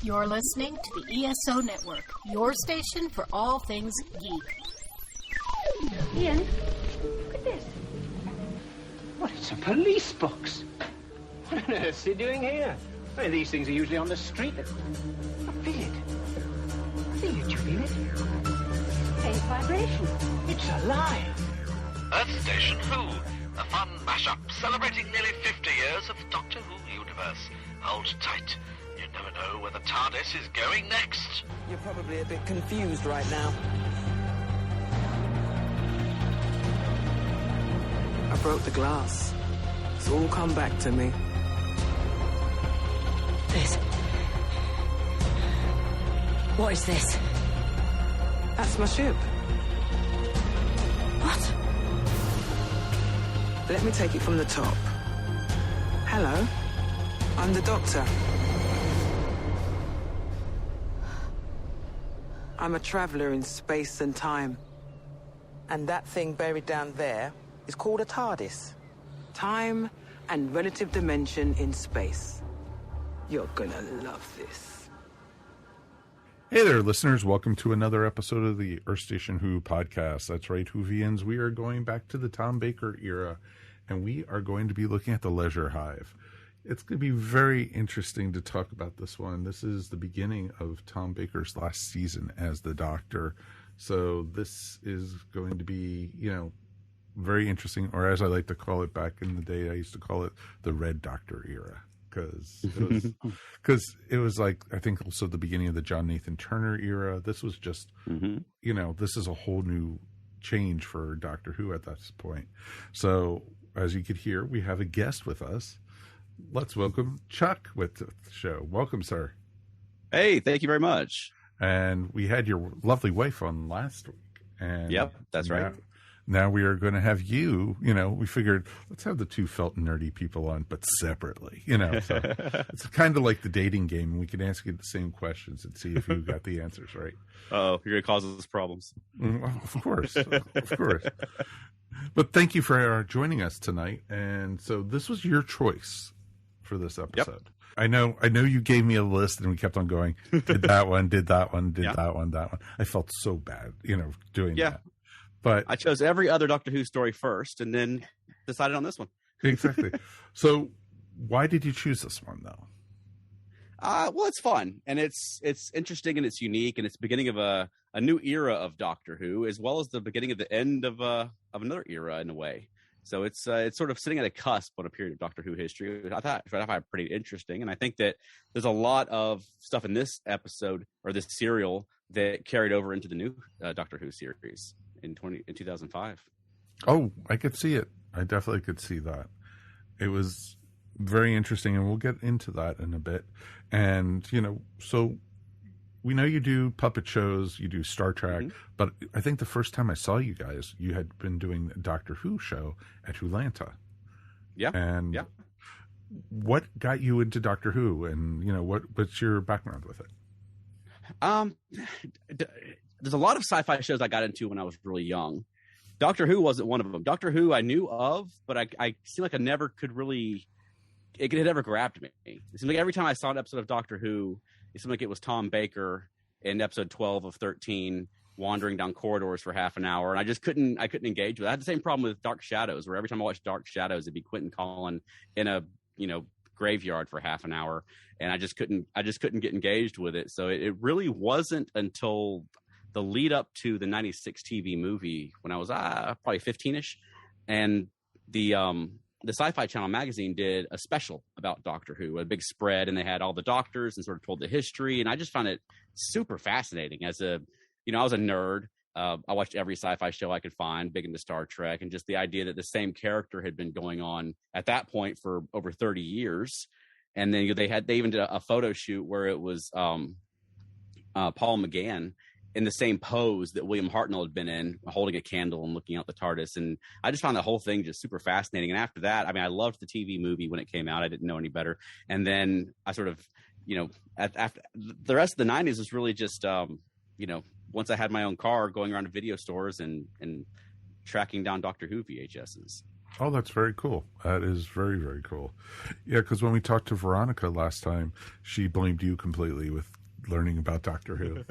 You're listening to the ESO Network, your station for all things geek. Ian, look at this. What, it's a police box. What on earth is he doing here? I mean, these things are usually on the street. I feel it. I feel it. You feel it? Faint vibration. It's alive. Earth Station Who, a fun mashup celebrating nearly 50 years of the Doctor Who universe. Hold tight. You never know where the TARDIS is going next. You're probably a bit confused right now. I broke the glass. It's all come back to me. What is this? That's my ship. What? Let me take it from the top. Hello, I'm the Doctor. I'm a traveller in space and time. And that thing buried down there is called a TARDIS. Time and relative dimension in space. You're gonna love this. Hey there, listeners. Welcome to another episode of the Earth Station Who podcast. That's right, Whovians. We are going back to the Tom Baker era, and we are going to be looking at the Leisure Hive. It's going to be very interesting to talk about this one. This is the beginning of Tom Baker's last season as the Doctor. So this is going to be, very interesting, or as I like to call it back in the day, I used to call it the Red Doctor era. Because it was like, I think also the beginning of the John Nathan Turner era. This was just, this is a whole new change for Doctor Who at this point. So as you could hear, we have a guest with us. Let's welcome Chuck with the show. Welcome, sir. Hey, thank you very much. And we had your lovely wife on last week. And yep, that's right. Now we are going to have you, we figured let's have the two felt nerdy people on, but separately, so it's kind of like the dating game. And we can ask you the same questions and see if you got the answers right. Oh, you're going to cause us problems. Well, of course. Of course. But thank you for joining us tonight. And so this was your choice for this episode. Yep. I know you gave me a list and we kept on going, did that one, did that one, did that one. I felt so bad, doing that. But I chose every other Doctor Who story first and then decided on this one. Exactly. So why did you choose this one, though? Well, it's fun, and it's interesting, and it's unique, and it's the beginning of a new era of Doctor Who, as well as the beginning of the end of another era in a way. So it's sort of sitting at a cusp on a period of Doctor Who history. I thought pretty interesting, and I think that there's a lot of stuff in this episode or this serial that carried over into the new Doctor Who series in 2005. Oh, I could see it. I definitely could see that. It was very interesting, and we'll get into that in a bit. And, so we know you do puppet shows, you do Star Trek, but I think the first time I saw you guys, you had been doing a Doctor Who show at Wholanta. Yeah. And what got you into Doctor Who, and, what's your background with it? There's a lot of sci-fi shows I got into when I was really young. Doctor Who wasn't one of them. Doctor Who I knew of, but I seemed like I never could really, it had never grabbed me. It seemed like every time I saw an episode of Doctor Who, it seemed like it was Tom Baker in episode 12 of 13 wandering down corridors for half an hour, and I couldn't engage with it. I had the same problem with Dark Shadows, where every time I watched Dark Shadows, it'd be Quentin Collin in a graveyard for half an hour, and I just couldn't get engaged with it. So it really wasn't until the lead up to the 96 TV movie when I was probably 15ish, and the Sci-Fi Channel magazine did a special about Doctor Who, a big spread, and they had all the doctors and sort of told the history, and I just found it super fascinating. As I was a nerd. I watched every sci-fi show I could find, big into Star Trek, and just the idea that the same character had been going on at that point for over 30 years. And then they even did a photo shoot where it was Paul McGann in the same pose that William Hartnell had been in, holding a candle and looking out the TARDIS. And I just found the whole thing just super fascinating. And after that, I loved the TV movie when it came out. I didn't know any better. And then I sort of, after the rest of the 90s was really just, once I had my own car, going around to video stores and tracking down Doctor Who VHSs. Oh, that's very cool. That is very, very cool. Yeah, because when we talked to Veronica last time, she blamed you completely with learning about Doctor Who.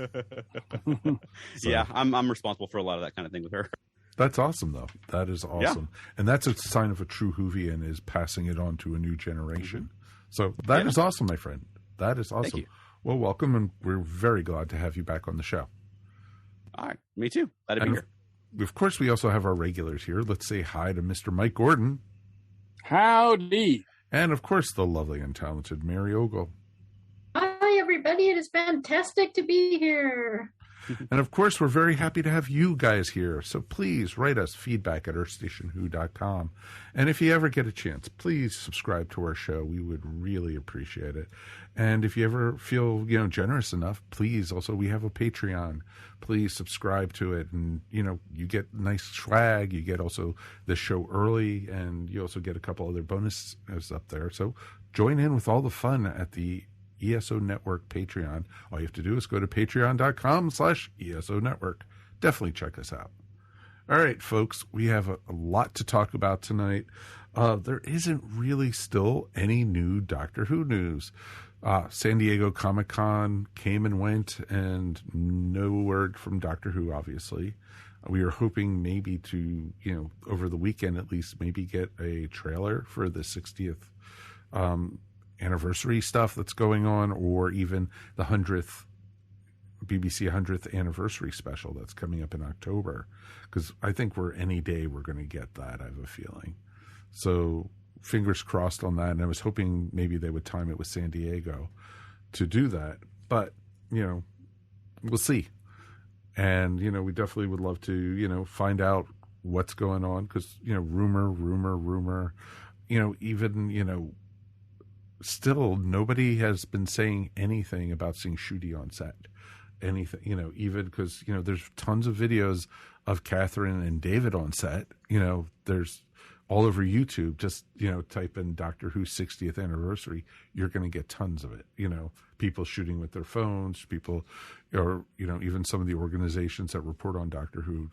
So, yeah, I'm responsible for a lot of that kind of thing with her. That's awesome, though. That is awesome. Yeah. And that's a sign of a true Whovian, is passing it on to a new generation. So that is awesome, my friend. That is awesome. Thank you. Well, welcome, and we're very glad to have you back on the show. All right. Me too. Glad to be here. Of course, we also have our regulars here. Let's say hi to Mr. Mike Gordon. Howdy. And, of course, the lovely and talented Mary Ogle. Hi, everybody. It is fantastic to be here. And, of course, we're very happy to have you guys here. So please write us feedback at earthstationwho.com. And if you ever get a chance, please subscribe to our show. We would really appreciate it. And if you ever feel, generous enough, please also, we have a Patreon. Please subscribe to it. And, you get nice swag. You get also the show early. And you also get a couple other bonuses up there. So join in with all the fun at the ESO Network Patreon. All you have to do is go to patreon.com/ESO Network. Definitely check us out. All right, folks, we have a lot to talk about tonight. There isn't really still any new Doctor Who news. San Diego Comic-Con came and went, and no word from Doctor Who, obviously. We were hoping maybe to, over the weekend at least, maybe get a trailer for the 60th anniversary stuff that's going on, or even the 100th BBC 100th anniversary special that's coming up in October, because I think any day we're going to get that, I have a feeling. So fingers crossed on that, and I was hoping maybe they would time it with San Diego to do that, but we'll see. And we definitely would love to find out what's going on, because rumor, even still, nobody has been saying anything about seeing Ncuti on set. Anything, even because, there's tons of videos of Catherine and David on set. There's all over YouTube. Just, type in Doctor Who 60th anniversary. You're going to get tons of it. People shooting with their phones, people, or, even some of the organizations that report on Doctor Who,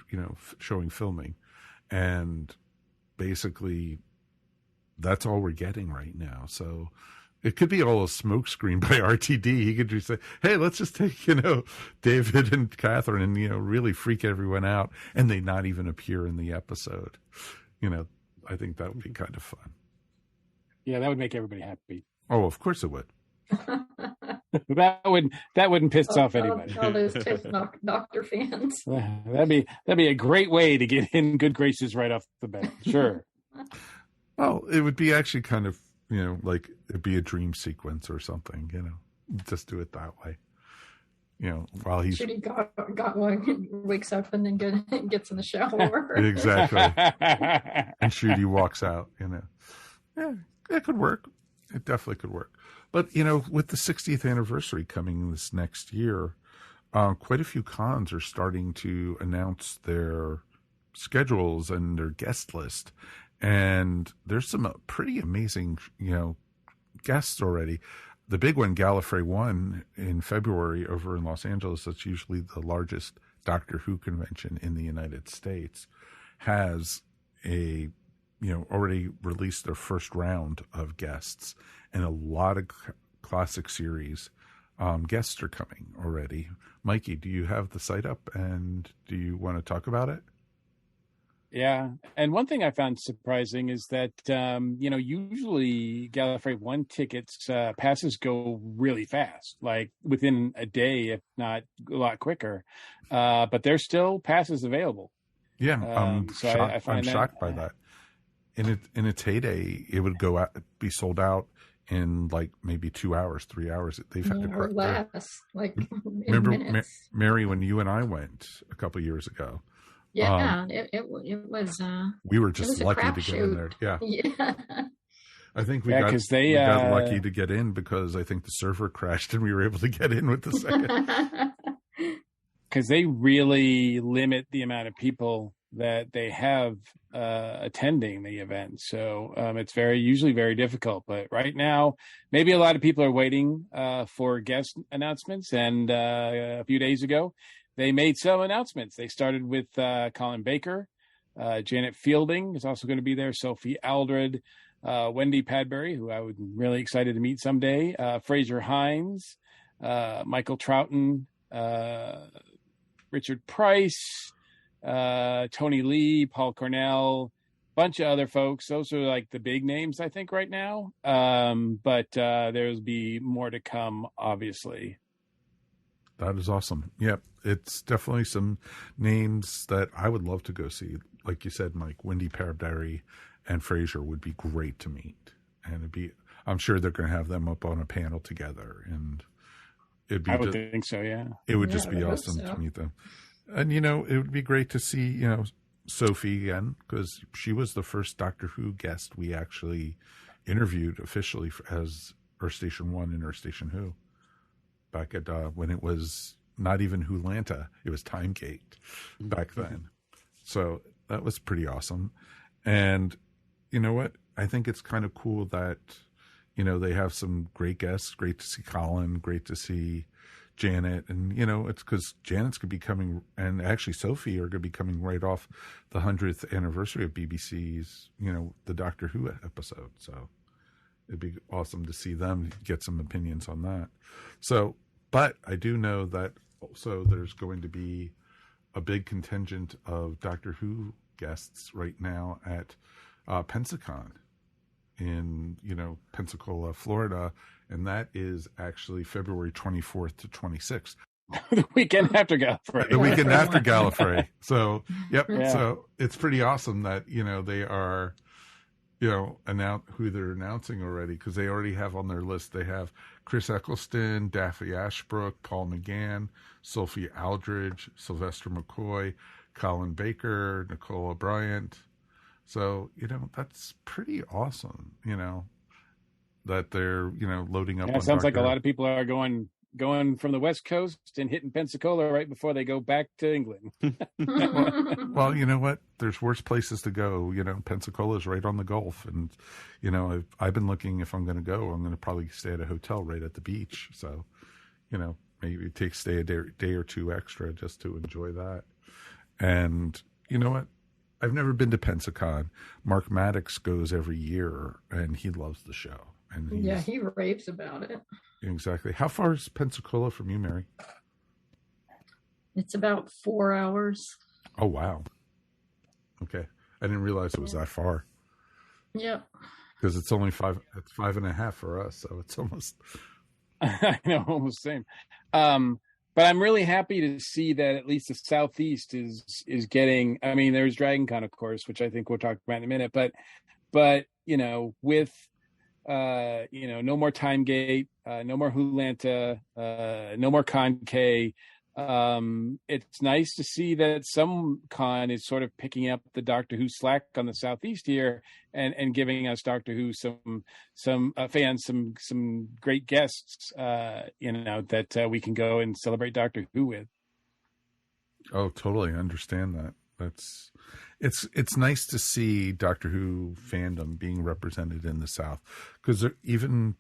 showing filming. And basically, that's all we're getting right now. So it could be all a smokescreen by RTD. He could just say, hey, let's just take, David and Catherine and, really freak everyone out, and they not even appear in the episode. I think that would be kind of fun. Yeah, that would make everybody happy. Oh, of course it would. that wouldn't piss off anybody. All those Doctor fans. That'd be a great way to get in good graces right off the bat. Sure. Well, it would be actually kind of, like it'd be a dream sequence or something, just do it that way. While he's... Ncuti got one, wakes up and then gets in the shower. Exactly. And Ncuti walks out, Yeah, it could work. It definitely could work. But, with the 60th anniversary coming this next year, quite a few cons are starting to announce their schedules and their guest list. And there's some pretty amazing, guests already. The big one, Gallifrey 1 in February over in Los Angeles, that's usually the largest Doctor Who convention in the United States, has already released their first round of guests, and a lot of classic series guests are coming already. Mikey, do you have the site up, and do you want to talk about it? Yeah, and one thing I found surprising is that usually Gallifrey 1 tickets passes go really fast, like within a day, if not a lot quicker. But there's still passes available. Yeah, I'm shocked by that. In its heyday, it would be sold out in like maybe 2 hours, 3 hours. They've had or less, like remember, Mary, when you and I went a couple of years ago. Yeah, it was. We were just lucky to get in there. Yeah. I think we got lucky to get in because I think the server crashed and we were able to get in with the second. Because they really limit the amount of people that they have attending the event, so it's usually very difficult. But right now, maybe a lot of people are waiting for guest announcements, and a few days ago, they made some announcements. They started with Colin Baker, Janet Fielding is also going to be there. Sophie Aldred, Wendy Padbury, who I would really excited to meet someday. Fraser Hines, Michael Troughton, Richard Price, Tony Lee, Paul Cornell, bunch of other folks. Those are like the big names, I think, right now. But there'll be more to come, obviously. That is awesome. Yep. It's definitely some names that I would love to go see. Like you said, Mike, Wendy Padbury and Fraser would be great to meet. And I'm sure they're going to have them up on a panel together. And I would think so, yeah. It would just be awesome to meet them. And, it would be great to see, Sophie again, because she was the first Doctor Who guest we actually interviewed officially as Earth Station 1 and Earth Station Who. Back at when it was not even Wholanta, it was Timegate back then. So that was pretty awesome. And you know what? I think it's kind of cool that, they have some great guests. Great to see Colin, great to see Janet. And, it's because Janet's going to be coming, and actually Sophie are going to be coming right off the 100th anniversary of BBC's, the Doctor Who episode. So it'd be awesome to see them get some opinions on that. So, but I do know that also there's going to be a big contingent of Doctor Who guests right now at Pensacon in, Pensacola, Florida. And that is actually February 24th to 26th. The weekend after Gallifrey. The weekend after Gallifrey. So, yep. Yeah. So it's pretty awesome that, they are, announce who they're announcing already, because they already have on their list. They have Chris Eccleston, Daffy Ashbrook, Paul McGann, Sophie Aldridge, Sylvester McCoy, Colin Baker, Nicola Bryant. So, that's pretty awesome, that they're, loading up. Yeah, it sounds like a lot of people are going from the West Coast and hitting Pensacola right before they go back to England. Well, you know what? There's worse places to go. Pensacola's right on the Gulf. And, I've been looking, if I'm going to go, I'm going to probably stay at a hotel right at the beach. So, maybe stay a day or two extra just to enjoy that. And you know what? I've never been to Pensacon. Mark Maddox goes every year, and he loves the show. And he raves about it. Exactly. How far is Pensacola from you, Mary? It's about 4 hours. Oh, wow. Okay. I didn't realize it was that far. Yep. Because it's only 5.5 for us, so it's almost. I know, almost the same. But I'm really happy to see that at least the Southeast is getting. I mean, there's Dragon Con, of course, which I think we'll talk about in a minute. But with no more Timegate, no more Wholanta, no more Con K. It's nice to see that some con is sort of picking up the Doctor Who slack on the Southeast here and giving us Doctor Who some fans some great guests that we can go and celebrate Doctor Who with. Oh, totally understand that. It's nice to see Doctor Who fandom being represented in the South, because even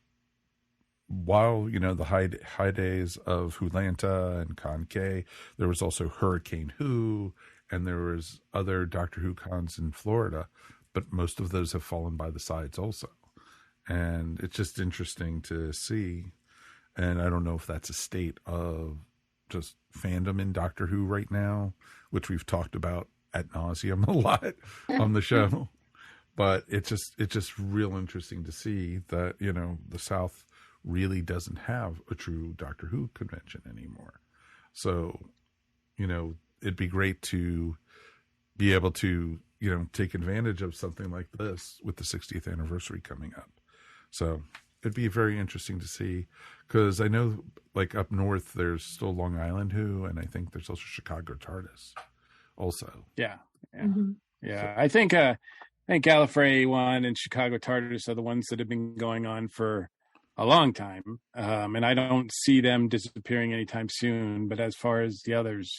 while the high days of Wholanta and Con K, there was also Hurricane Who, and there was other Doctor Who cons in Florida, but most of those have fallen by the sides also. And it's just interesting to see. And I don't know if that's a state of just fandom in Doctor Who right now, which we've talked about ad nauseum a lot on the show. But it's just real interesting to see that, the South really doesn't have a true Doctor Who convention anymore. So, it'd be great to be able to, take advantage of something like this with the 60th anniversary coming up. So it'd be very interesting to see, because I know like up north, there's still Long Island Who, and I think there's also Chicago TARDIS also. Yeah. Yeah. I think Gallifrey 1 and Chicago TARDIS are the ones that have been going on for a long time. And I don't see them disappearing anytime soon, but as far as the others,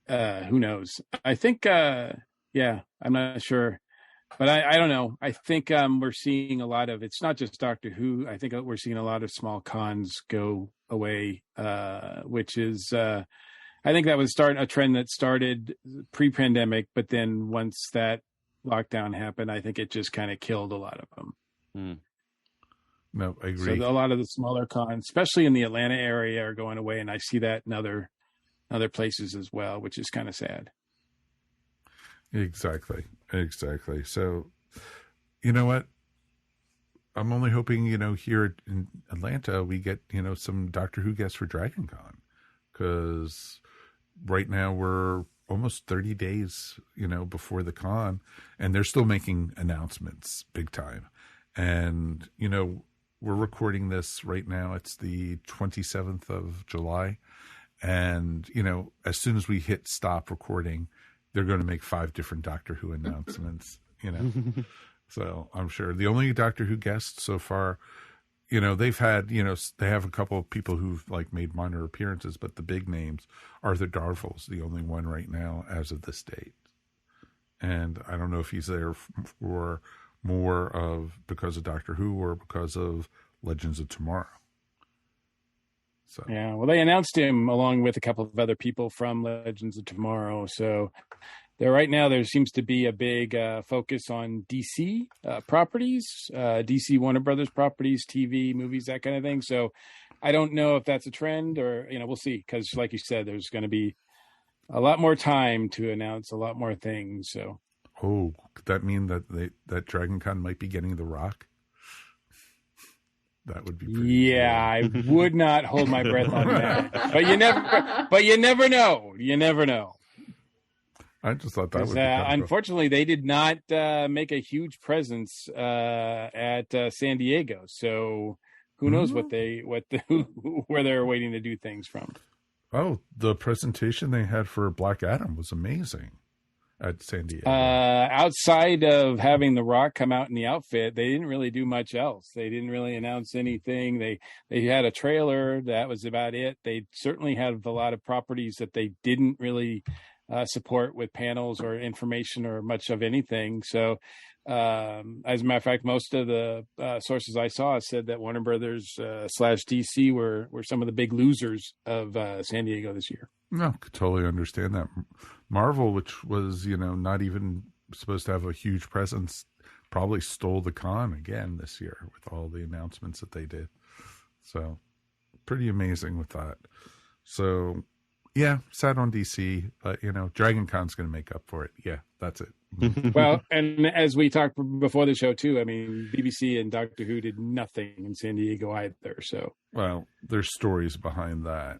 who knows? I think, I'm not sure, but I don't know. I think we're seeing a lot of, it's not just Doctor Who. I think we're seeing a lot of small cons go away, which is I think that was a trend that started pre-pandemic, but then once that lockdown happened, I think it just kind of killed a lot of them. No, I agree. So a lot of the smaller cons, especially in the Atlanta area, are going away, and I see that in other places as well, which is kind of sad. Exactly. So, you know what? I'm only hoping, here in Atlanta, we get, some Doctor Who guests for Dragon Con, because right now we're almost 30 days, before the con, and they're still making announcements big time. And, we're recording this right now. It's the 27th of July. And, as soon as we hit stop recording, they're going to make 5 different Doctor Who announcements, So I'm sure the only Doctor Who guests so far, they've had, they have a couple of people who've made minor appearances, but the big names, Arthur Darvill's the only one right now as of this date. And I don't know if he's there for more of because of Doctor Who or because of Legends of Tomorrow. So yeah, well, they announced him along with a couple of other people from Legends of Tomorrow. So right now there seems to be a big focus on DC properties, DC Warner Brothers properties, TV, movies, that kind of thing. So I don't know if that's a trend or, we'll see. Because like you said, there's going to be a lot more time to announce a lot more things. So. Oh, could that mean that Dragon Con might be getting The Rock? That would be pretty cool. I would not hold my breath on that. But you never know. You never know. I just thought that would be unfortunately, they did not make a huge presence at San Diego. So who knows where they're waiting to do things from. Oh, the presentation they had for Black Adam was amazing at San Diego. Outside of having The Rock come out in the outfit, they didn't really do much else. They didn't really announce anything. They had a trailer. That was about it. They certainly have a lot of properties that they didn't really support with panels or information or much of anything. So as a matter of fact, most of the sources I saw said that Warner Brothers / DC were some of the big losers of San Diego this year. No, could totally understand that. Marvel, which was, not even supposed to have a huge presence, probably stole the con again this year with all the announcements that they did. So pretty amazing with that. So yeah, sad on DC, but Dragon Con's going to make up for it. Yeah, that's it. Well, and as we talked before the show too, I mean, BBC and Doctor Who did nothing in San Diego either. So, well, there's stories behind that,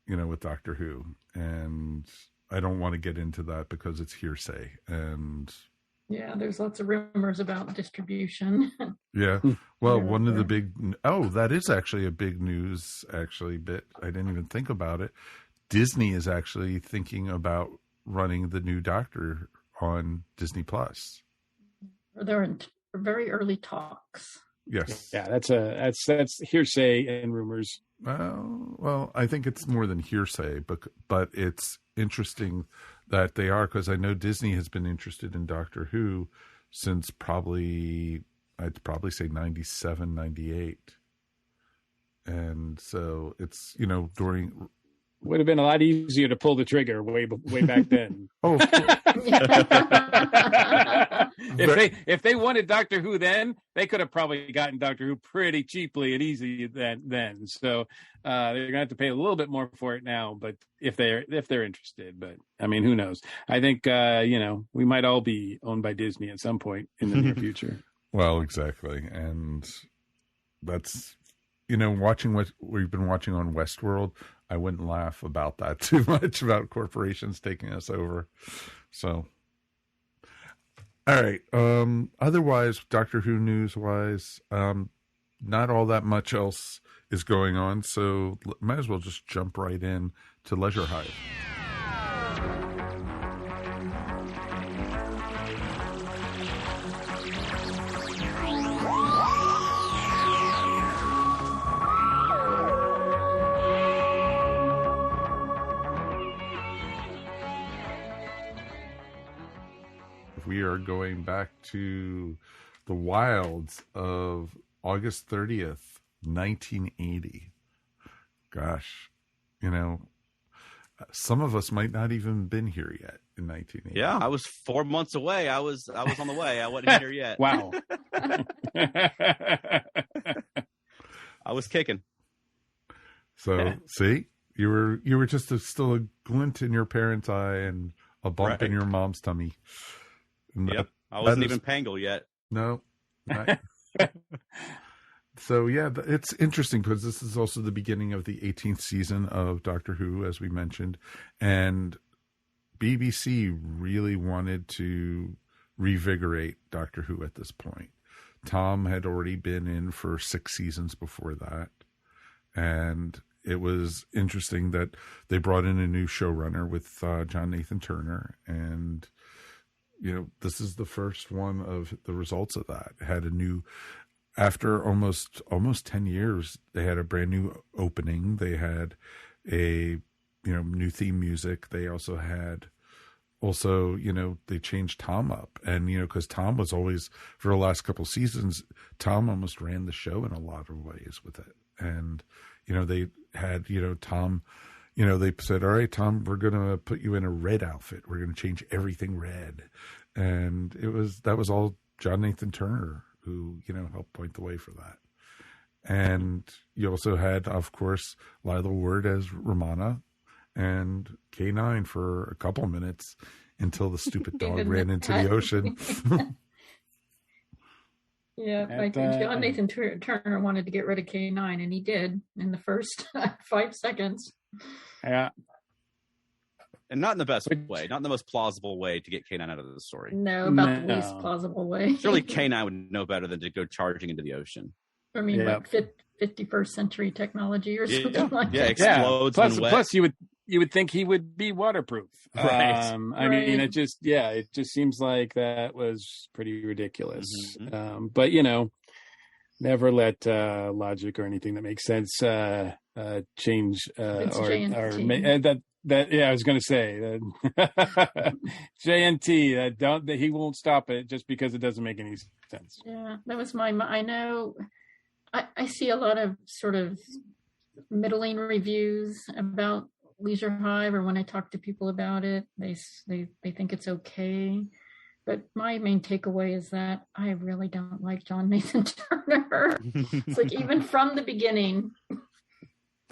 with Doctor Who, and I don't want to get into that because it's hearsay. And yeah, there's lots of rumors about distribution. Yeah. Well, one of the big, that is actually a big news bit. I didn't even think about it. Disney is actually thinking about running the new Doctor on Disney Plus. They're in very early talks. Yes. Yeah, that's hearsay and rumors. Well, I think it's more than hearsay, but it's interesting that they are, because I know Disney has been interested in Doctor Who since I'd probably say 97, 98. And so it's, during... Would have been a lot easier to pull the trigger way back then. Oh, if they wanted Doctor Who then, they could have probably gotten Doctor Who pretty cheaply and easy then. So they're gonna have to pay a little bit more for it now. But if they're interested, but I mean, who knows? I think we might all be owned by Disney at some point in the near future. Well, exactly, and that's watching what we've been watching on Westworld. I wouldn't laugh about that too much, about corporations taking us over. So, all right. Otherwise, Doctor Who news wise, not all that much else is going on. So might as well just jump right in to Leisure Hive. We are going back to the wilds of August 30th, 1980. Gosh, some of us might not even been here yet in 1980. Yeah, I was 4 months away. I was on the way. I wasn't here yet. Wow. I was kicking. So see, you were just still a glint in your parents' eye and a bump in your mom's tummy. And yep, I wasn't even Pangle yet. No. So yeah, it's interesting because this is also the beginning of the 18th season of Doctor Who, as we mentioned, and BBC really wanted to revigorate Doctor Who at this point. Tom had already been in for 6 seasons before that, and it was interesting that they brought in a new showrunner with John Nathan Turner, and this is the first one of the results of that. It had a new. After almost 10 years, they had a brand new opening. They had a, new theme music. They also had, they changed Tom up. And, because Tom was always, for the last couple of seasons, Tom almost ran the show in a lot of ways with it. And, they had, Tom, they said, all right, Tom, we're going to put you in a red outfit. We're going to change everything red. And that was all John Nathan Turner who, helped point the way for that. And you also had, of course, Lila Ward as Romana and K9 for a couple of minutes until the stupid dog ran into the ocean. Yeah, I think John Nathan Turner wanted to get rid of K9, and he did in the first 5 seconds. Yeah. And not in the best way, not in the most plausible way to get K9 out of the story. No, about the least plausible way. Surely K9 would know better than to go charging into the ocean. I mean, like 51st century technology or something like that. Yeah, explodes plus, when wet. Plus, you would think he would be waterproof. Right. I mean, it just seems like that was pretty ridiculous. Mm-hmm. But never let logic or anything that makes sense change I was going to say that JNT that he won't stop it just because it doesn't make any sense. Yeah, that was I know. I see a lot of sort of middling reviews about Leisure Hive, or when I talk to people about it, they think it's okay. But my main takeaway is that I really don't like John Nathan Turner. It's like even from the beginning,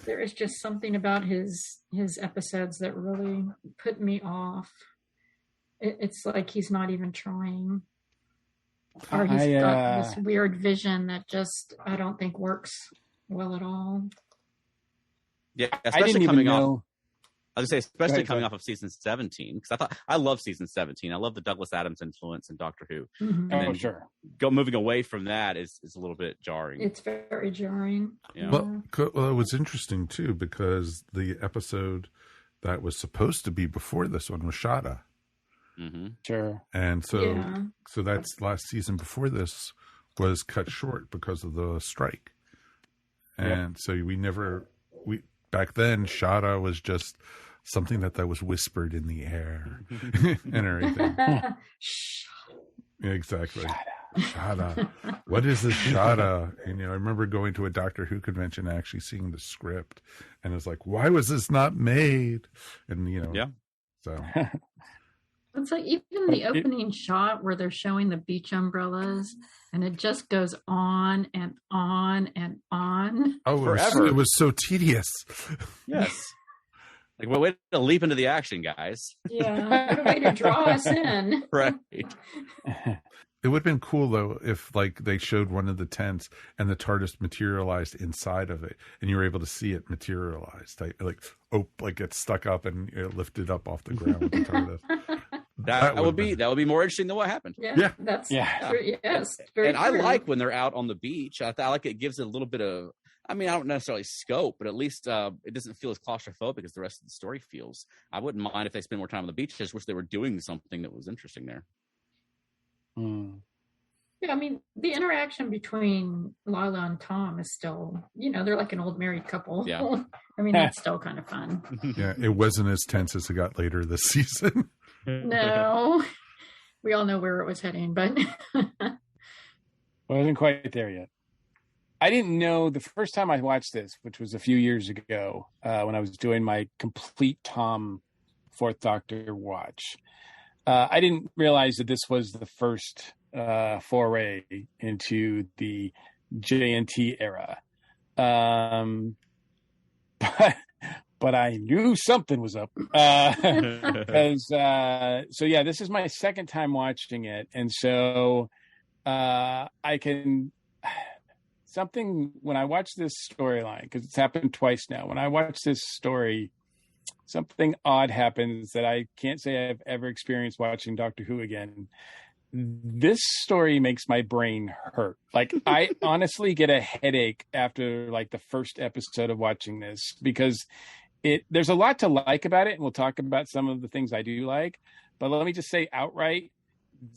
there is just something about his episodes that really put me off. It's like he's not even trying. Or he's got this weird vision that just, I don't think works well at all. Yeah, especially coming off. I was going to say, especially coming off of season 17, because I love season 17. I love the Douglas Adams influence in Doctor Who. Mm-hmm. And then sure. Moving away from that is a little bit jarring. It's very jarring. Yeah. Well, it was interesting, too, because the episode that was supposed to be before this one was Shada. Mm-hmm. Sure. And so that's last season before this was cut short because of the strike. And so back then, Shada was just something that was whispered in the air and everything. Exactly. Shada. What is this Shada? And, I remember going to a Doctor Who convention and actually seeing the script. And it was like, why was this not made? And, so. It's like even the opening shot where they're showing the beach umbrellas, and it just goes on and on and on. Oh, forever. It was so tedious. Yes. Like, well, way to leap into the action, guys. Yeah, what a way to draw us in. Right. It would have been cool, though, if, they showed one of the tents and the TARDIS materialized inside of it, and you were able to see it materialize. Get stuck up and lifted up off the ground with the TARDIS. That would be more interesting than what happened. Yeah. That's true. Yes. Very and true. I like when they're out on the beach. I like it gives it a little bit of, I don't necessarily scope, but at least it doesn't feel as claustrophobic as the rest of the story feels. I wouldn't mind if they spend more time on the beach. I just wish they were doing something that was interesting there. Yeah, the interaction between Lila and Tom is still, they're like an old married couple. Yeah. That's still kind of fun. Yeah, it wasn't as tense as it got later this season. No, we all know where it was heading, but wasn't quite there yet. I didn't know the first time I watched this, which was a few years ago, when I was doing my complete Tom Fourth Doctor watch. I didn't realize that this was the first foray into the JNT era. But I knew something was up. Because, so yeah, this is my second time watching it. And so I can... Something, when I watch this storyline, because it's happened twice now, when I watch this story, something odd happens that I can't say I've ever experienced watching Doctor Who again. This story makes my brain hurt. Like, I honestly get a headache after like the first episode of watching this, because there's a lot to like about it, and we'll talk about some of the things I do like. But let me just say outright,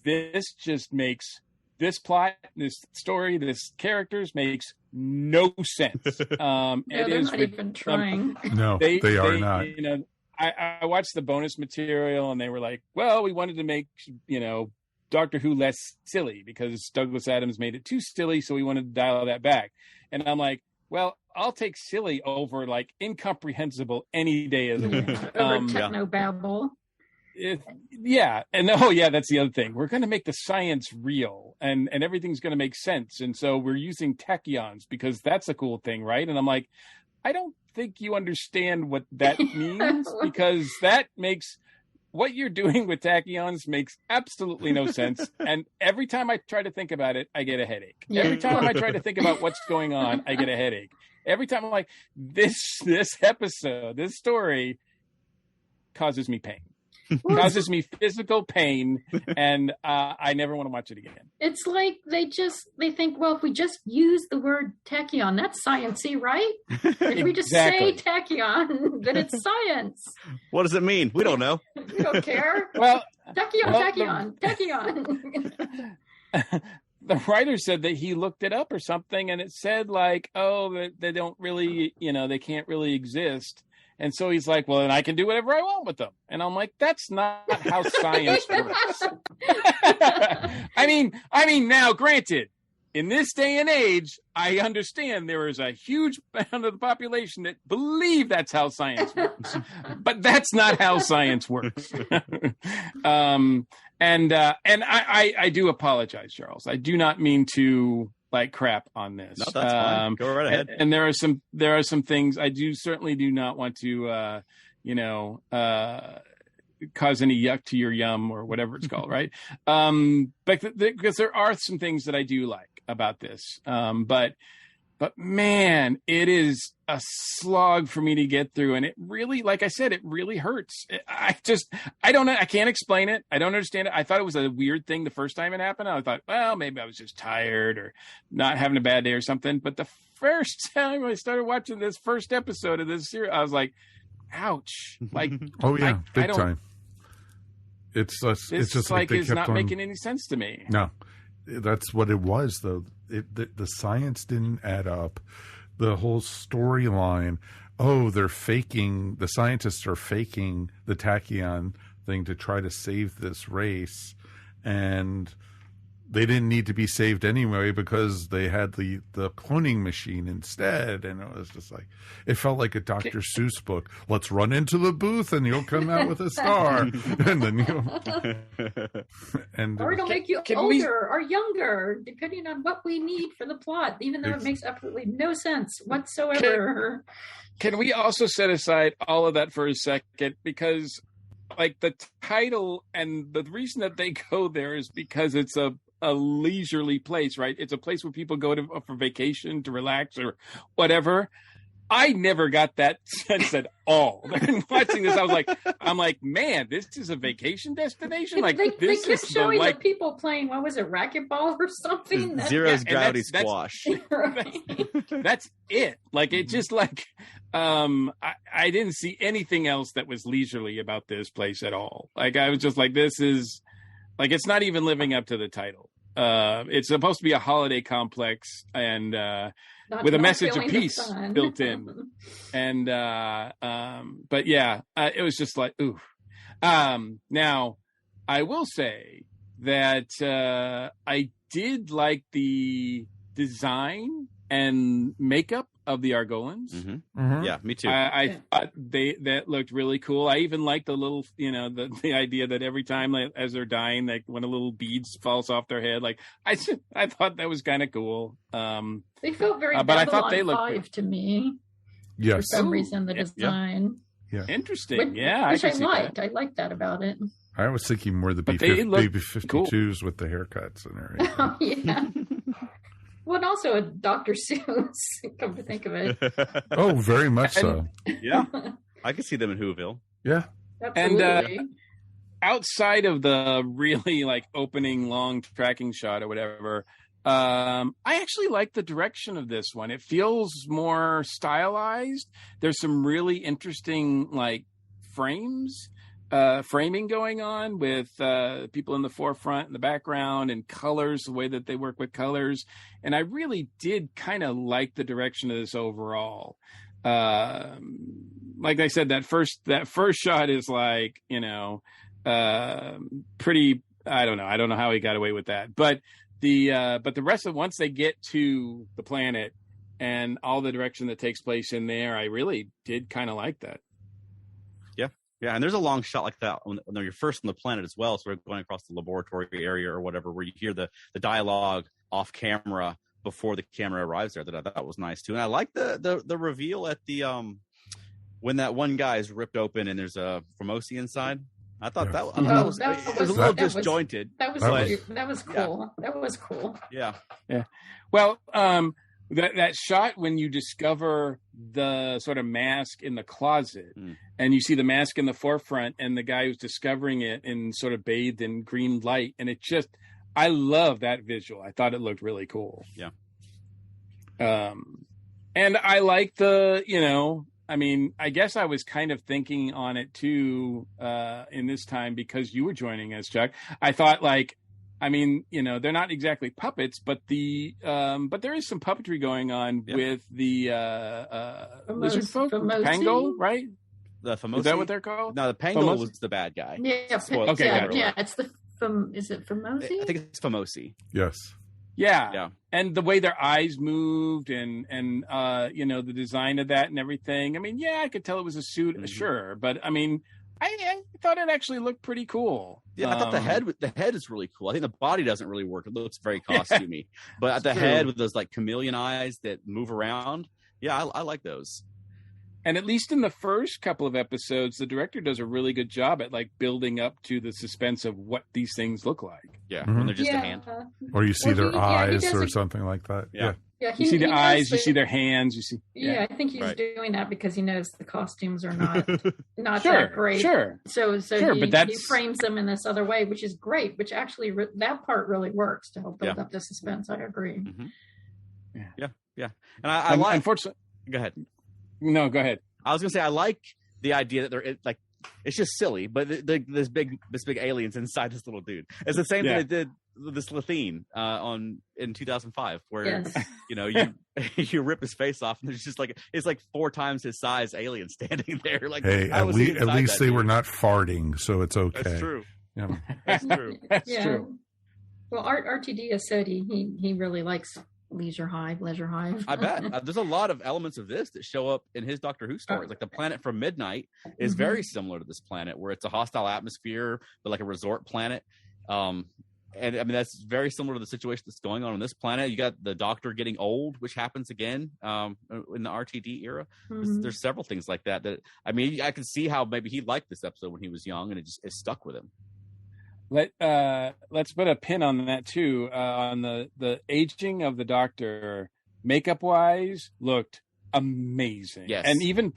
this just makes this plot, this story, this characters makes no sense. No, they're not even trying. No, they are not. You know, I watched the bonus material, and they were like, well, we wanted to make, you know, Doctor Who less silly because Douglas Adams made it too silly, so we wanted to dial that back. And I'm like, well, I'll take silly over like incomprehensible any day of the week. Over technobabble. Yeah. And oh yeah, that's the other thing. We're going to make the science real, and everything's going to make sense. And so we're using tachyons because that's a cool thing, right? And I'm like, I don't think you understand what that means, because that makes what you're doing with tachyons makes absolutely no sense. And every time I try to think about it, I get a headache. Every time I try to think about what's going on, I get a headache. Every time I'm like, this episode, this story causes me pain. Causes me physical pain, and I never want to watch it again. It's like they think, well, if we just use the word tachyon, that's sciencey, right? If we just say tachyon, then it's science. What does it mean? We don't know. We don't care. Well, tachyon. The writer said that he looked it up or something, and it said like, oh, they don't really, you know, they can't really exist. And so he's like, well, then I can do whatever I want with them. And I'm like, that's not how science works. I mean, now granted, in this day and age, I understand there is a huge amount of the population that believe that's how science works, but that's not how science works. And I do apologize, Charles. I do not mean to like crap on this. No, that's fine. Go right ahead. And there are some things I certainly do not want to, cause any yuck to your yum or whatever it's called, right? But because there are some things that I do like about this, but man, it is a slog for me to get through, and it really, like I said, it really hurts. I don't know. I can't explain it. I don't understand it. I thought it was a weird thing the first time it happened. I thought, well, maybe I was just tired or not having a bad day or something. But the first time I started watching this first episode of this series, I was like, ouch. Like, oh yeah, big time. It's just like it's not making any sense to me. No, that's what it was though. The science didn't add up. The whole storyline, they're faking, the scientists are faking the tachyon thing to try to save this race, and they didn't need to be saved anyway because they had the cloning machine instead. And it was just like, it felt like a Dr. Seuss book. Let's run into the booth and you'll come out with a star. And then or it'll make you older or younger, depending on what we need for the plot, even though it makes absolutely no sense whatsoever. Can we also set aside all of that for a second? Because like the title and the reason that they go there is because it's a leisurely place, right? It's a place where people go to for vacation, to relax or whatever. I never got that sense at all. Watching this, I'm like, man, this is a vacation destination. Like they kept showing the people playing. What was it, racquetball or something? Zero's Gravity Squash. That's it. Like it just like I didn't see anything else that was leisurely about this place at all. Like I was just like, this is like it's not even living up to the title. It's supposed to be a holiday complex and with a message of peace built in. And but yeah, it was just like, ooh. Now I will say that I did like the design and makeup of the Argolans. Yeah, me too. I thought that looked really cool. I even liked the little, the idea that every time as they're dying, like when a little bead falls off their head, like I thought that was kind of cool. They felt very but I thought they looked 5 to me. Yes. For some reason, the design. Yeah. Interesting. Which I liked. That. I liked that about it. I was thinking more the B-52s cool. with the haircuts and everything. Oh, yeah. Well, and also a Dr. Seuss, come to think of it. Oh, very much so. Yeah. I could see them in Whoville. Yeah. Absolutely. And outside of the really opening long tracking shot or whatever, I actually like the direction of this one. It feels more stylized. There's some really interesting framing going on with people in the forefront and the background and colors, the way that they work with colors. And I really did kind of like the direction of this overall. Like I said, that first shot is pretty, I don't know how he got away with that, but the rest of once they get to the planet and all the direction that takes place in there, I really did kind of like that. Yeah, and there's a long shot like that when you're first on the planet as well, sort of going across the laboratory area or whatever, where you hear the dialogue off camera before the camera arrives there. That I thought was nice too, and I like the reveal at the when that one guy is ripped open and there's a Formosi inside. I thought it was a little disjointed. That was cool. Yeah. That was cool. Yeah. Well, that shot when you discover the sort of mask in the closet and you see the mask in the forefront and the guy who's discovering it and sort of bathed in green light. And I love that visual. I thought it looked really cool. Yeah. And I like I guess I was kind of thinking on it too, in this time because you were joining us, Chuck. I thought they're not exactly puppets, but but there is some puppetry going on with the lizard folk, Pango, right? The Formosi. Is that what they're called? No, the Pango was the bad guy. Yeah. It's is it Formosi? I think it's Formosi. Yes. Yeah. And the way their eyes moved and the design of that and everything. I mean, I could tell it was a suit, sure, but I mean, I thought it actually looked pretty cool. Yeah, I thought the head is really cool. I think the body doesn't really work. It looks very costumey. But the head with those chameleon eyes that move around, I like those. And at least in the first couple of episodes, the director does a really good job at building up to the suspense of what these things look like. Yeah, when they're just a hand. Or you see their eyes or something like that. Yeah. You see the eyes, you see their hands, you see. Yeah, I think he's doing that because he knows the costumes are not that great. Sure. So he frames them in this other way, which is great. Which actually that part really works to help build up the suspense. I agree. Mm-hmm. Yeah. And I like. Unfortunately, go ahead. No, go ahead. I was gonna say I like the idea that they're it's just silly, but this big alien's inside this little dude. It's the same thing they did with this Lethene in 2005, where you rip his face off and there's just it's 4 times his size alien standing there. Hey, at least they were not farting, so it's okay. That's true. Yeah. That's true. That's true. Well, RTD has said he really likes Leisure Hive. I bet there's a lot of elements of this that show up in his Doctor Who stories. Like the planet from Midnight is very similar to this planet, where it's a hostile atmosphere, but a resort planet. And I mean that's very similar to the situation that's going on this planet. You got the Doctor getting old, which happens again in the RTD era. There's several things like that. I mean, I can see how maybe he liked this episode when he was young, and it stuck with him. Let's put a pin on that too. On the aging of the Doctor, makeup wise, looked amazing. Yes, and even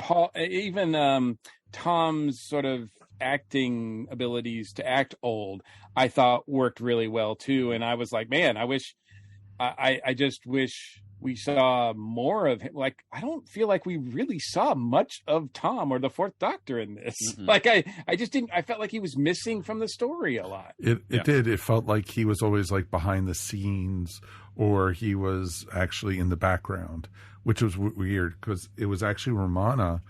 Tom's sort of acting abilities to act old, I thought worked really well too. And I was like, man, I just wish we saw more of him. I don't feel like we really saw much of Tom or the Fourth Doctor in this. I just didn't. I felt like he was missing from the story a lot. It did. It felt like he was always behind the scenes, or he was actually in the background, which was weird because it was actually Romana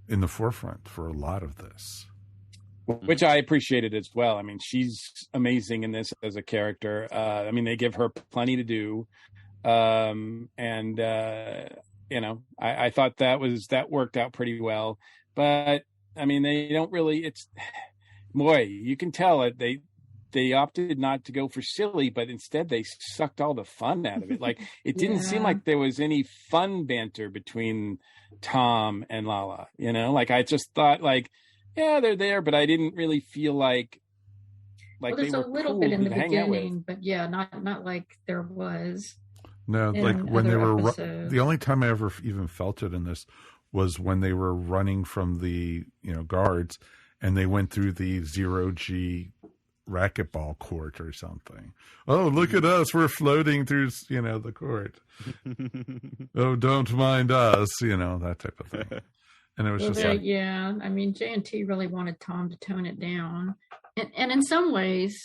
in the forefront for a lot of this. Which I appreciated as well. I mean, she's amazing in this as a character. I mean, they give her plenty to do. And I thought that worked out pretty well. But I mean, they don't really. You can tell it. They opted not to go for silly, but instead they sucked all the fun out of it. Like, it didn't seem like there was any fun banter between Tom and Lala, like, I just thought, like, yeah, they're there, but I didn't really feel like well, they there's were a little cool bit in to the hang out with. beginning, but yeah, not like there was. No, like when they other were episodes. the only time I ever even felt it in this was when they were running from the guards, and they went through the 0G racquetball court or something. Oh, look at us, we're floating through the court. Oh, don't mind us, that type of thing. And it was just like, yeah, I mean, J&T really wanted Tom to tone it down, and in some ways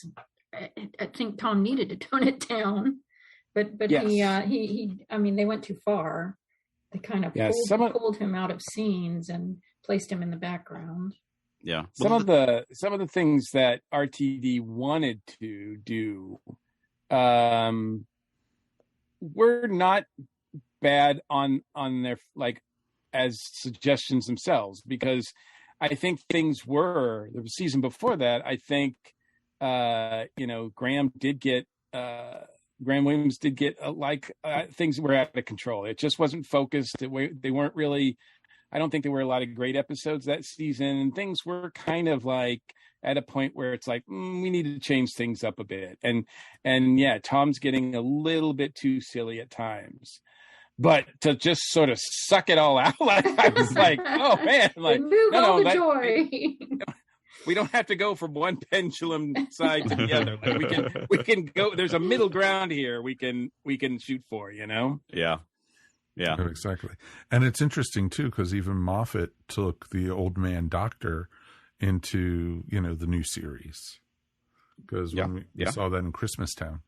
I think Tom needed to tone it down, but yes. he I mean, they went too far. They kind of pulled him out of scenes and placed him in the background. Yeah. Some of the things that RTD wanted to do were not bad on their, like, as suggestions themselves, because I think things were the season before that. I think Graham Williams did get things were out of control. It just wasn't focused. They weren't really. I don't think there were a lot of great episodes that season, and things were kind of like at a point where it's like, we need to change things up a bit. And yeah, Tom's getting a little bit too silly at times, but to just sort of suck it all out, like, I was like, oh man, like, remove all the joy. We don't have to go from one pendulum side to the other. Like, we can go. There's a middle ground here. We can shoot for. Yeah. Yeah, exactly. And it's interesting too, because even Moffat took the old man doctor into the new series, because when we saw that in Christmastown.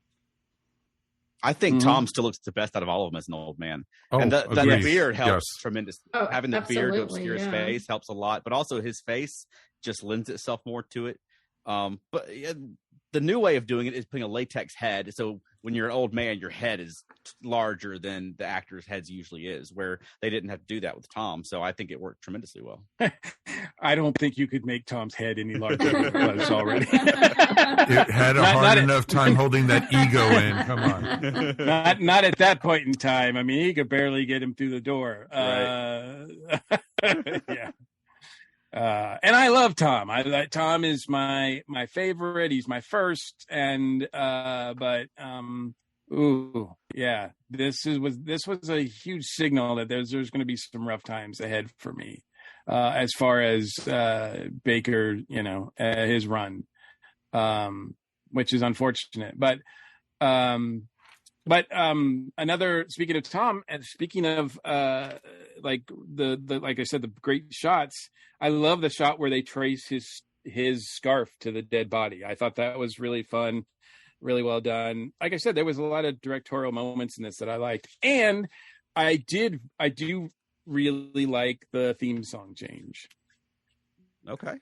I think Tom still looks the best out of all of them as an old man. Oh, and that beard helps tremendously. Oh, having the beard to obscure his yeah. face helps a lot, but also his face just lends itself more to it. But the new way of doing it is putting a latex head. So when you're an old man, your head is larger than the actors' heads usually is, where they didn't have to do that with Tom. So I think it worked tremendously well. I don't think you could make Tom's head any larger than it was already. It had a hard enough time holding that ego in. Come on. Not at that point in time. I mean, he could barely get him through the door. Right. Yeah. And I love Tom. Tom is my favorite. He's my first. And yeah, this was a huge signal that there's going to be some rough times ahead for me, as far as Baker, his run, which is unfortunate. But another, speaking of Tom, and speaking of like like I said, the great shots. I love the shot where they trace his scarf to the dead body. I thought that was really fun, really well done. Like I said, there was a lot of directorial moments in this that I liked, and I do really like the theme song change. Okay.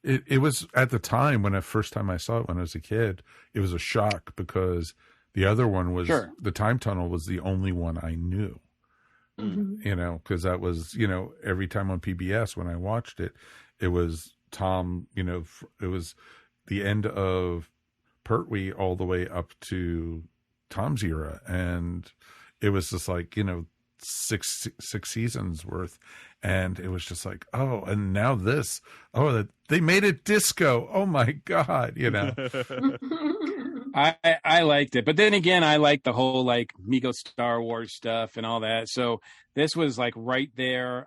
It was, at the time, when the first time I saw it when I was a kid, it was a shock, because the other one was the Time Tunnel was the only one I knew. Mm-hmm. Because that was, every time on PBS when I watched it, it was Tom, it was the end of Pertwee all the way up to Tom's era. And it was just like, six seasons worth. And it was just like, oh, and now this, they made it disco. Oh my God, I liked it, but then again, I like the whole like Mego Star Wars stuff and all that. So this was like right there.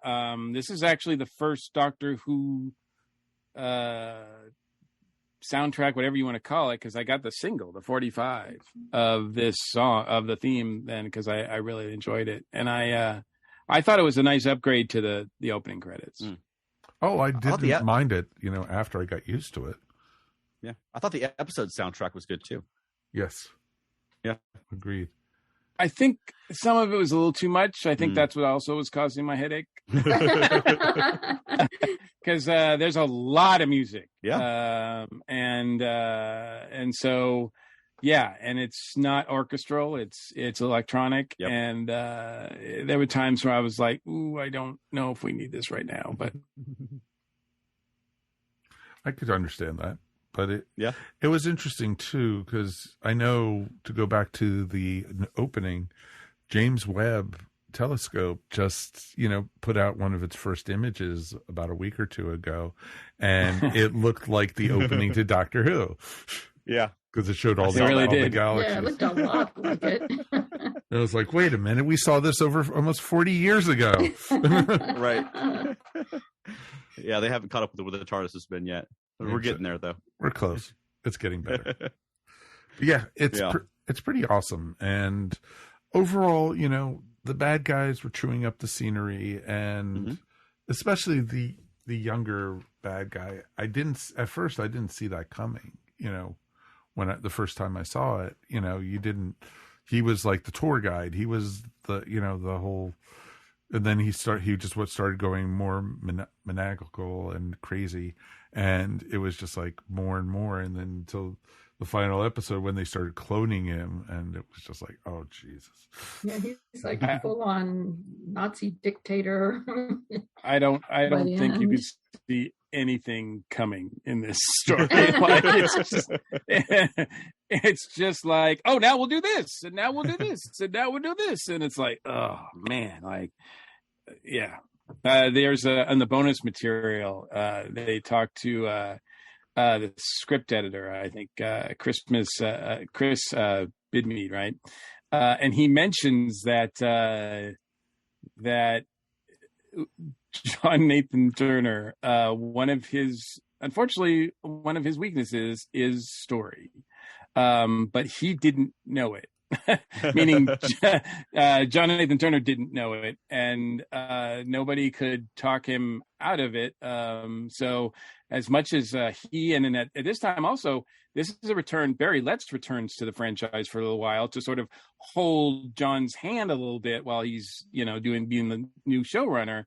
This is actually the first Doctor Who soundtrack, whatever you want to call it, because I got the single, the 45 of this song, of the theme, then, because I really enjoyed it, and I thought it was a nice upgrade to the opening credits. Oh, I didn't mind it, after I got used to it. Yeah, I thought the episode soundtrack was good too. Yes. Yeah. Agreed. I think some of it was a little too much. I think that's what also was causing my headache. Because there's a lot of music. Yeah. And so, Yeah, and it's not orchestral; it's electronic. Yep. And there were times where I was like, "Ooh, I don't know if we need this right now." But I could understand that, but it Yeah. was interesting too, because I know, to go back to the opening, James Webb Telescope just put out one of its first images about a week or two ago, and it looked like the opening to Doctor Who. Yeah. Because it showed all It really all the did. galaxies. Yeah, it looked a lot like it. And I was like, wait a minute, we saw this over almost 40 years ago. Right. Yeah, they haven't caught up with where the TARDIS has been yet. We're getting there, though. We're close. It's getting better. Yeah, it's pretty awesome. And overall, the bad guys were chewing up the scenery, and especially the younger bad guy. At first I didn't see that coming. When the first time I saw it, he was like the tour guide. He was the whole, and then he started going more maniacal and crazy, and it was just like more and more, and then until the final episode when they started cloning him, and it was just like, oh Jesus. Yeah, he's like a full-on Nazi dictator. I don't think you could see anything coming in this story. Like, it's just like, oh, now we'll do this, and now we'll do this, and now we'll do this, and it's like, oh man, like, yeah. There's on the bonus material, they talked to the script editor, I think, Chris Bidmead, right? And he mentions that John Nathan Turner, one of his weaknesses is story, but he didn't know it. Meaning John Nathan Turner didn't know it, and nobody could talk him out of it. So as much as he and at this time also, this is a return. Barry Letts returns to the franchise for a little while to sort of hold John's hand a little bit while he's being the new showrunner.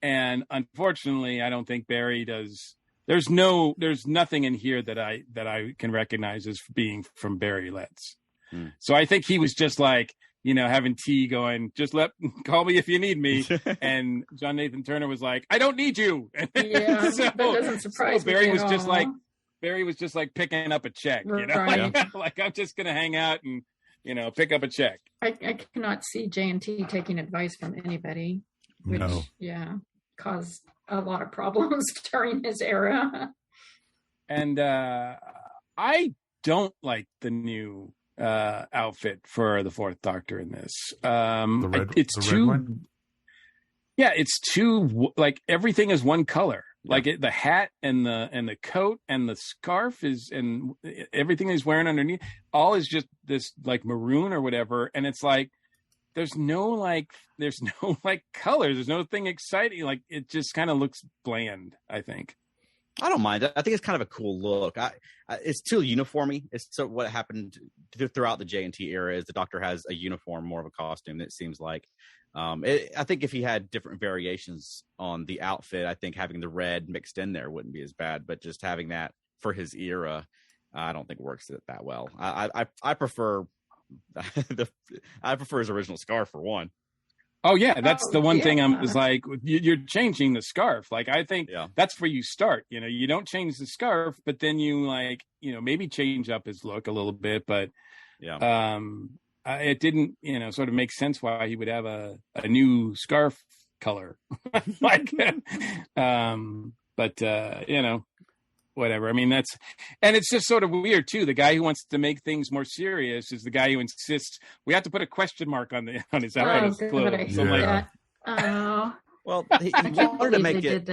And unfortunately, I don't think Barry does. There's nothing in here that I can recognize as being from Barry Letts. So I think he was just like, having tea going, just call me if you need me. And John Nathan Turner was like, I don't need you. Yeah, that doesn't surprise me Barry at was all. Barry was just like picking up a check, Right. like I'm just going to hang out and, pick up a check. I cannot see J&T taking advice from anybody, which, caused a lot of problems during his era. And I don't like the new outfit for the Fourth Doctor in this. It's too like everything is one color. Like the hat and the coat and the scarf and everything he's wearing underneath all is just this like maroon or whatever, and it's like there's no color, there's no thing exciting, like it just kind of looks bland, I think. I don't mind. I think it's kind of a cool look. It's too uniformy. It's so what happened throughout the J&T era is the Doctor has a uniform, more of a costume. It seems like. I think if he had different variations on the outfit, I think having the red mixed in there wouldn't be as bad. But just having that for his era, I don't think works that well. I prefer I prefer his original scarf for one. Oh yeah, that's the one thing is like you're changing the scarf. Like I think that's where you start. You don't change the scarf, but then you maybe change up his look a little bit. But it didn't sort of make sense why he would have a new scarf color. Whatever. I mean, and it's just sort of weird too. The guy who wants to make things more serious is the guy who insists we have to put a question mark on his clothes. Well, he wanted to make it.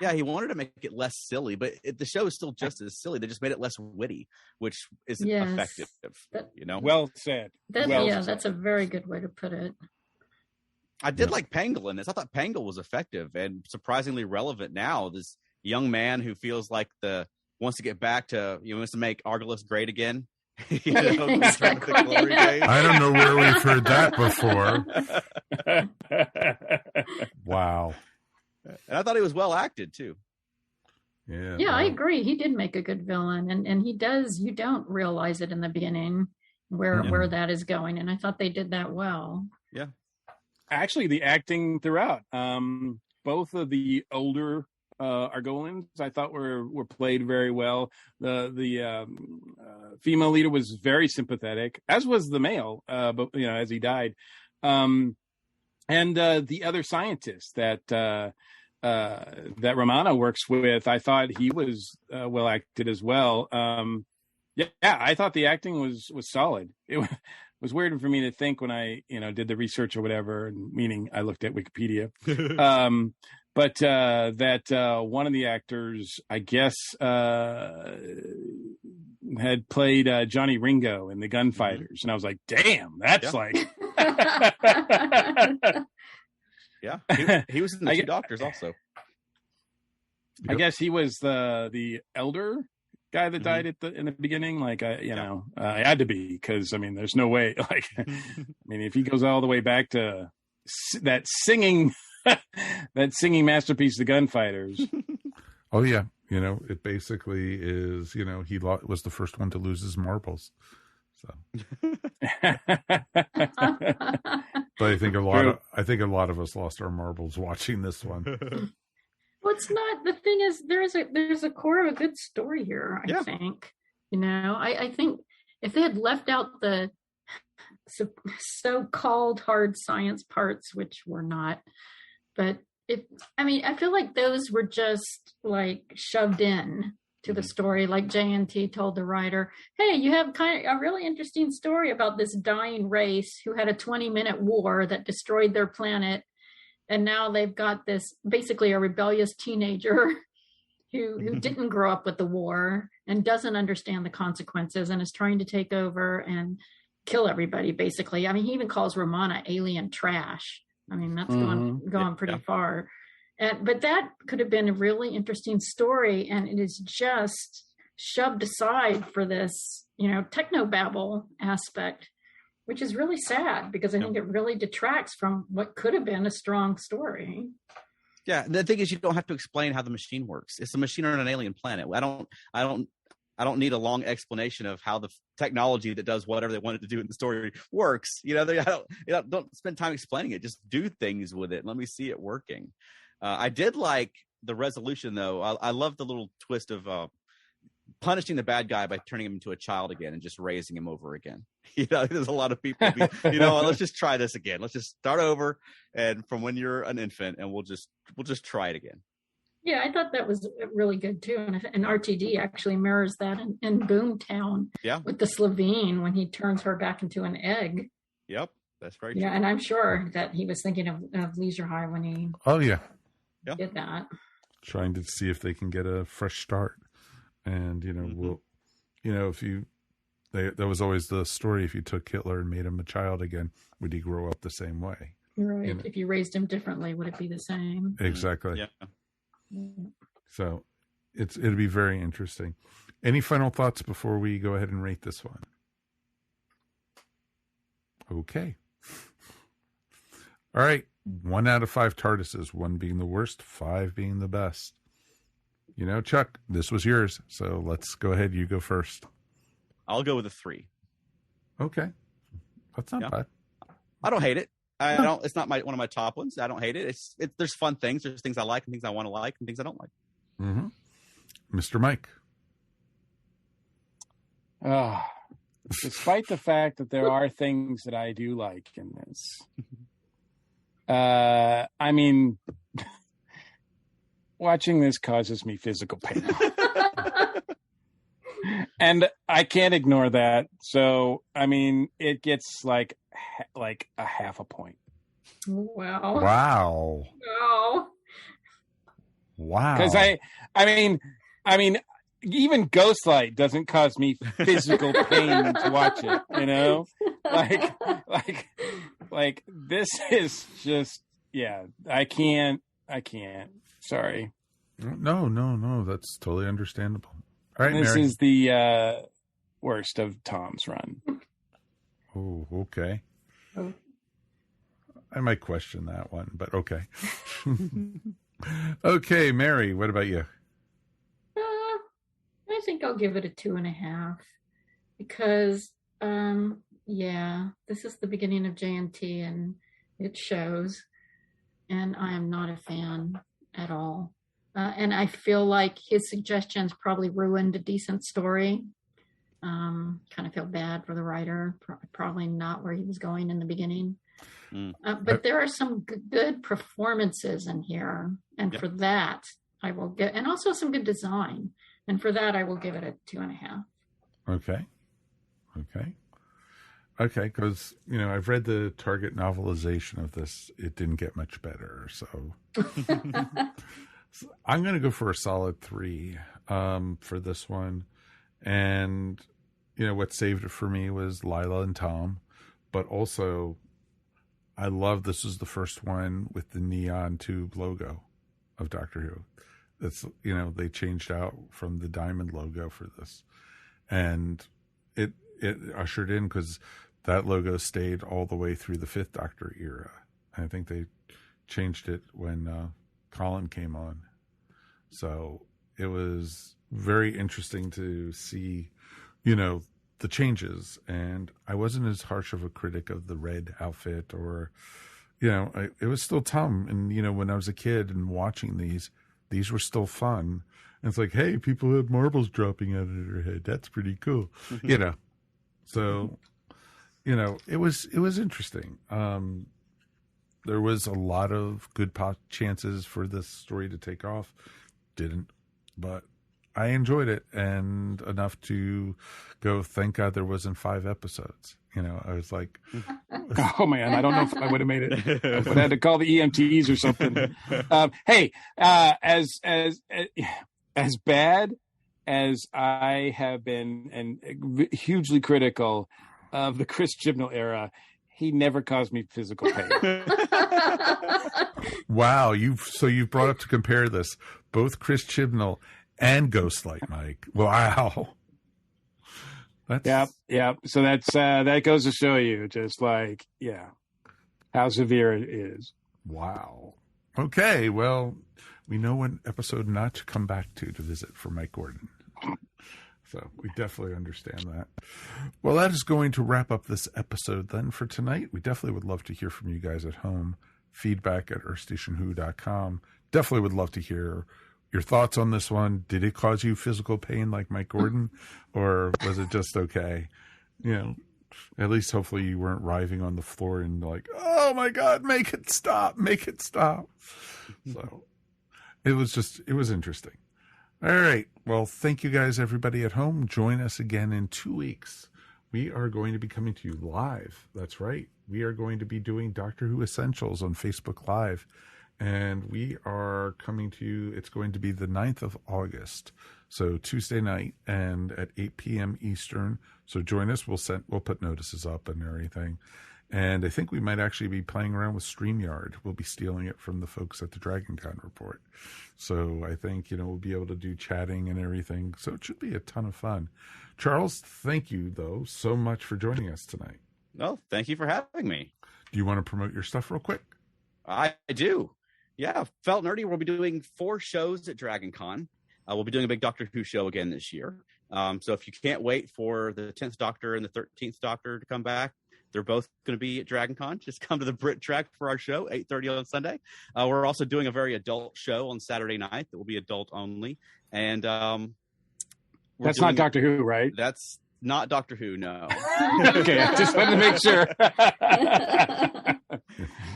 Yeah, he wanted to make it less silly, but the show is still just as silly. They just made it less witty, which isn't effective. Well said. That's a very good way to put it. I did like Pangol in this. I thought Pangol was effective and surprisingly relevant now. This young man who feels like wants to get back to wants to make Argolis great again. Glory days. I don't know where we've heard that before. Wow. And I thought he was well acted too. Yeah, I agree. He did make a good villain, and he does. You don't realize it in the beginning where that is going, and I thought they did that well. Yeah, actually, the acting throughout, both of the older Argolans, I thought were played very well. The female leader was very sympathetic, as was the male, but as he died, and the other scientist that Romana works with, I thought he was well acted as well. I thought the acting was solid. It was weird for me to think when I did the research or whatever, meaning I looked at Wikipedia. But that one of the actors, I guess, had played Johnny Ringo in the Gunfighters, and I was like, "Damn, that's like." Yeah, he was in the Two Doctors also. I guess he was the elder guy that died in the beginning. Like, I had to be, because there's no way. Like, if he goes all the way back to that singing. That singing masterpiece, The Gunfighters. Oh yeah, it basically is. He was the first one to lose his marbles. So, but I think a lot of us lost our marbles watching this one. Well, it's not. The thing is, there's a core of a good story here. I think. I think if they had left out the so-called hard science parts, which were not. But I feel like those were just like shoved in to the story. Like JNT told the writer, "Hey, you have kind of a really interesting story about this dying race who had a 20-minute war that destroyed their planet. And now they've got this basically a rebellious teenager who didn't grow up with the war and doesn't understand the consequences and is trying to take over and kill everybody, basically." He even calls Romana alien trash. That's gone pretty far. But that could have been a really interesting story, and it is just shoved aside for this, technobabble aspect, which is really sad, because I think it really detracts from what could have been a strong story. Yeah, the thing is, you don't have to explain how the machine works. It's a machine on an alien planet. I don't need a long explanation of how the technology that does whatever they wanted to do in the story works. Don't spend time explaining it. Just do things with it. And let me see it working. I did like the resolution, though. I love the little twist of punishing the bad guy by turning him into a child again and just raising him over again. There's a lot of people, let's just try this again. Let's just start over, and from when you're an infant, and we'll just try it again. Yeah, I thought that was really good too, and RTD actually mirrors that in Boomtown. Yeah, with the Slovene when he turns her back into an egg. Yep, that's right. Yeah, and I'm sure that he was thinking of Leisure Hive when he. Oh yeah. Did that. Trying to see if they can get a fresh start, and that was always the story. If you took Hitler and made him a child again, would he grow up the same way? Right. If you raised him differently, would it be the same? Exactly. Yeah. So it'd be very interesting. Any final thoughts before we go ahead and rate this one? Okay. All right. 1 out of 5 TARDISes, 1 being the worst, 5 being the best. Chuck, this was yours. So let's go ahead. You go first. I'll go with a 3. Okay. That's not bad. I don't hate it. It's not one of my top ones. I don't hate it. There's fun things. There's things I like and things I want to like and things I don't like. Mm-hmm. Mr. Mike. Despite the fact that there are things that I do like in this, watching this causes me physical pain. And I can't ignore that. So, it gets like a half a point. Wow. Wow. Wow. Wow. Because even Ghostlight doesn't cause me physical pain to watch it, like this is just, I can't. Sorry. No. That's totally understandable. All right, this Mary. is the worst of Tom's run. Oh, okay. I might question that one, but okay. Okay, Mary, what about you? think I'll give it a 2.5 because, this is the beginning of JNT and it shows, and I am not a fan at all. And I feel like his suggestions probably ruined a decent story. Kind of feel bad for the writer, probably not where he was going in the beginning. But there are some good performances in here, and for that I will get, and also some good design, and for that I will give it a 2.5. Okay, because I've read the Target novelization of this. It didn't get much better, so I'm going to go for a solid 3 for this one. And what saved it for me was Lila and Tom, but also I love this is the first one with the neon tube logo of Doctor Who. That's they changed out from the diamond logo for this, and it ushered in, because that logo stayed all the way through the Fifth Doctor era. I think they changed it when Colin came on, so it was very interesting to see the changes. And I wasn't as harsh of a critic of the red outfit, or it was still Tom. And when I was a kid and watching these were still fun. And it's like, hey, people have marbles dropping out of their head. That's pretty cool. So it was interesting. There was a lot of good chances for this story to take off. Didn't, but I enjoyed it, and enough to go, thank God there wasn't 5 episodes. I was like, oh man, I don't know if I would have made it. I would have had to call the EMTs or something. Hey, as bad as I have been and hugely critical of the Chris Chibnall era, he never caused me physical pain. Wow, you've brought up to compare this, both Chris Chibnall and Ghostlight Mike. Wow. Yeah. So that goes to show you just how severe it is. Wow. Okay, well, we know what episode not to come back to visit for Mike Gordon. So we definitely understand that. Well, that is going to wrap up this episode then for tonight. We definitely would love to hear from you guys at home. Feedback at earthstationwho.com. Definitely would love to hear your thoughts on this one. Did it cause you physical pain like Mike Gordon, or was it just okay? At least hopefully you weren't writhing on the floor and like, oh my God, make it stop. So it was interesting. All right. Well, thank you guys, everybody at home. Join us again in 2 weeks. We are going to be coming to you live. That's right. We are going to be doing Doctor Who Essentials on Facebook Live. And we are coming to you, it's going to be the 9th of August. So Tuesday night and at 8 p.m. Eastern. So join us. We'll put notices up and everything. And I think we might actually be playing around with StreamYard. We'll be stealing it from the folks at the DragonCon report. So I think, we'll be able to do chatting and everything. So it should be a ton of fun. Charles, thank you, though, so much for joining us tonight. Well, thank you for having me. Do you want to promote your stuff real quick? I do. Yeah, Felt Nerdy, we'll be doing 4 shows at DragonCon. We'll be doing a big Doctor Who show again this year. So if you can't wait for the 10th Doctor and the 13th Doctor to come back, they're both going to be at DragonCon. Just come to the Brit Track for our show, 8:30 on Sunday. We're also doing a very adult show on Saturday night that will be adult only. And that's not Doctor Who, right? That's not Doctor Who, no. Okay, I just wanted to make sure.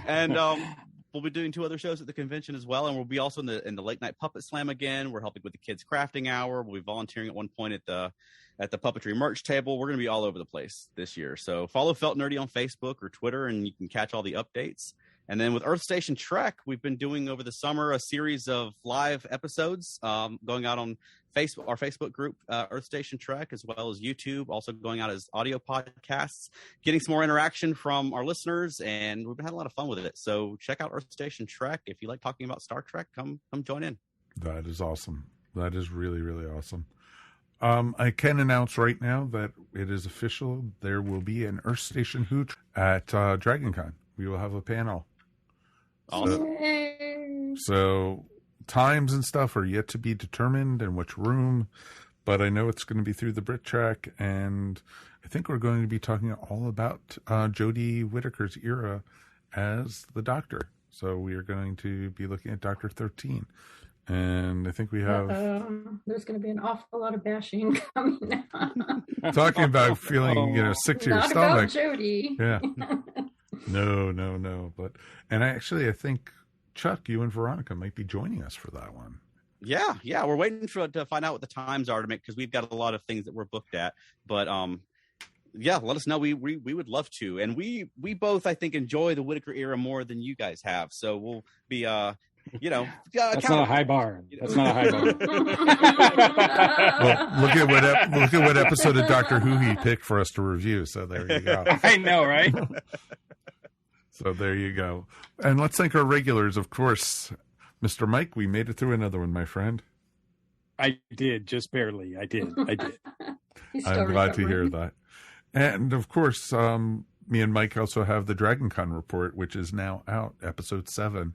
And we'll be doing 2 other shows at the convention as well, and we'll be also in the late night puppet slam again. We're helping with the kids crafting hour. We'll be volunteering at one point at the puppetry merch table. We're going to be all over the place this year. So follow Felt Nerdy on Facebook or Twitter, and you can catch all the updates. And then with Earth Station Trek, we've been doing over the summer a series of live episodes going out on our Facebook group, Earth Station Trek, as well as YouTube, also going out as audio podcasts, getting some more interaction from our listeners, and we've had a lot of fun with it. So check out Earth Station Trek. If you like talking about Star Trek, come join in. That is awesome. That is really, really awesome. I can announce right now that it is official. There will be an Earth Station Who at DragonCon. We will have a panel. Awesome. So times and stuff are yet to be determined and which room, but I know it's going to be through the Brit Track, and I think we're going to be talking all about Jodie Whittaker's era as the Doctor. So we are going to be looking at Doctor 13. And I think we have... there's going to be an awful lot of bashing coming out. Talking about feeling, sick to your stomach. Not about Jodie. Yeah. No. But I think, Chuck, you and Veronica might be joining us for that one. Yeah. We're waiting to find out what the times are to make, because we've got a lot of things that we're booked at. But yeah, let us know. We would love to. And we both, I think, enjoy the Whittaker era more than you guys have. So we'll be that's not a high bar. That's not a high bar. Well, look at what episode of Doctor Who he picked for us to review. So there you go. I know, right? So there you go. And let's thank our regulars, of course. Mr. Mike, we made it through another one, my friend. I did, just barely. I did. I'm glad to hear that. And of course, me and Mike also have the DragonCon report, which is now out. Episode 7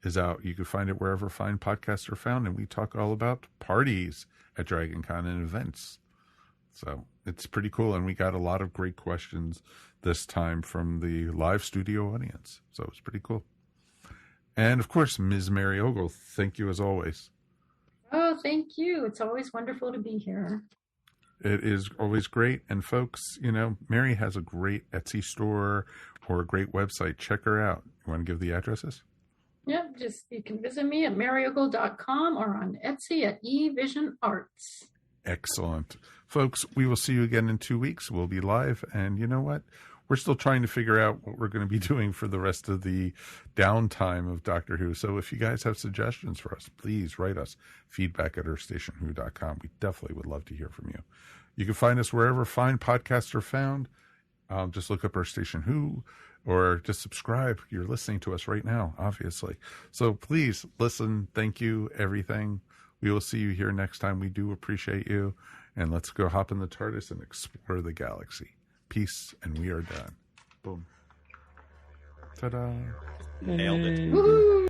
is out. You can find it wherever fine podcasts are found, and we talk all about parties at DragonCon and events. So it's pretty cool, and we got a lot of great questions this time from the live studio audience. So it's pretty cool. And of course, Ms. Mary Ogle, thank you as always. Oh, thank you. It's always wonderful to be here. It is always great. And folks, Mary has a great Etsy store or a great website. Check her out. You want to give the addresses? Yep, you can visit me at maryogle.com or on Etsy at eVision Arts. Excellent. Folks, we will see you again in 2 weeks. We'll be live. And you know what? We're still trying to figure out what we're going to be doing for the rest of the downtime of Doctor Who. So if you guys have suggestions for us, please write us feedback@earthstationwho.com. We definitely would love to hear from you. You can find us wherever fine podcasts are found. Just look up Earth Station Who, or just subscribe. You're listening to us right now, obviously. So please listen. Thank you, everything. We will see you here next time. We do appreciate you. And let's go hop in the TARDIS and explore the galaxy. Peace, and we are done. Boom. Ta-da. Nailed it. Woohoo!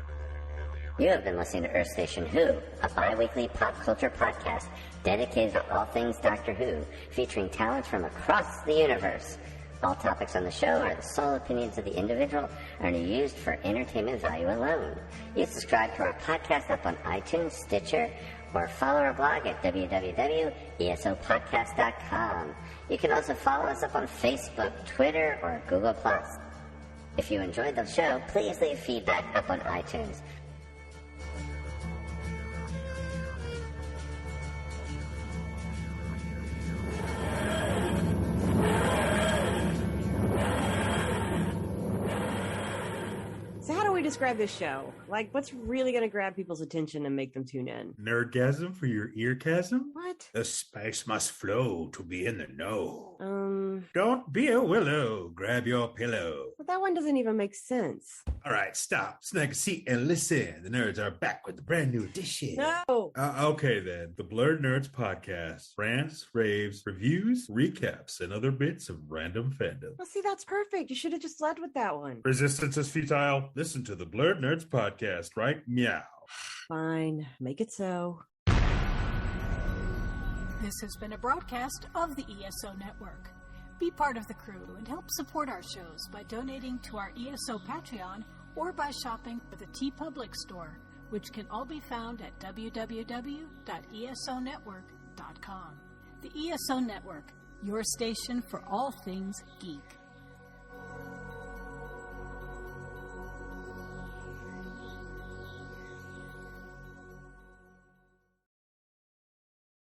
You have been listening to Earth Station Who, a bi-weekly pop culture podcast dedicated to all things Doctor Who, featuring talent from across the universe. All topics on the show are the sole opinions of the individual and are used for entertainment value alone. You can subscribe to our podcast up on iTunes, Stitcher, or follow our blog at www.esopodcast.com. You can also follow us up on Facebook, Twitter, or Google+. If you enjoyed the show, please leave feedback up on iTunes. So how do we describe this show? Like, what's really going to grab people's attention and make them tune in? Nerdgasm for your eargasm? What? The spice must flow to be in the know. Don't be a willow. Grab your pillow. But that one doesn't even make sense. All right, stop. Snag a seat and listen. The nerds are back with a brand new edition. No. Okay, then. The Blurred Nerds Podcast. Rants, raves, reviews, recaps, and other bits of random fandom. Well, see, that's perfect. You should have just led with that one. Resistance is futile. Listen to the Blurred Nerds Podcast, right? Meow. Fine. Make it so. This has been a broadcast of the ESO Network. Be part of the crew and help support our shows by donating to our ESO Patreon or by shopping at the TeePublic store, which can all be found at www.esonetwork.com. The ESO Network, your station for all things geek.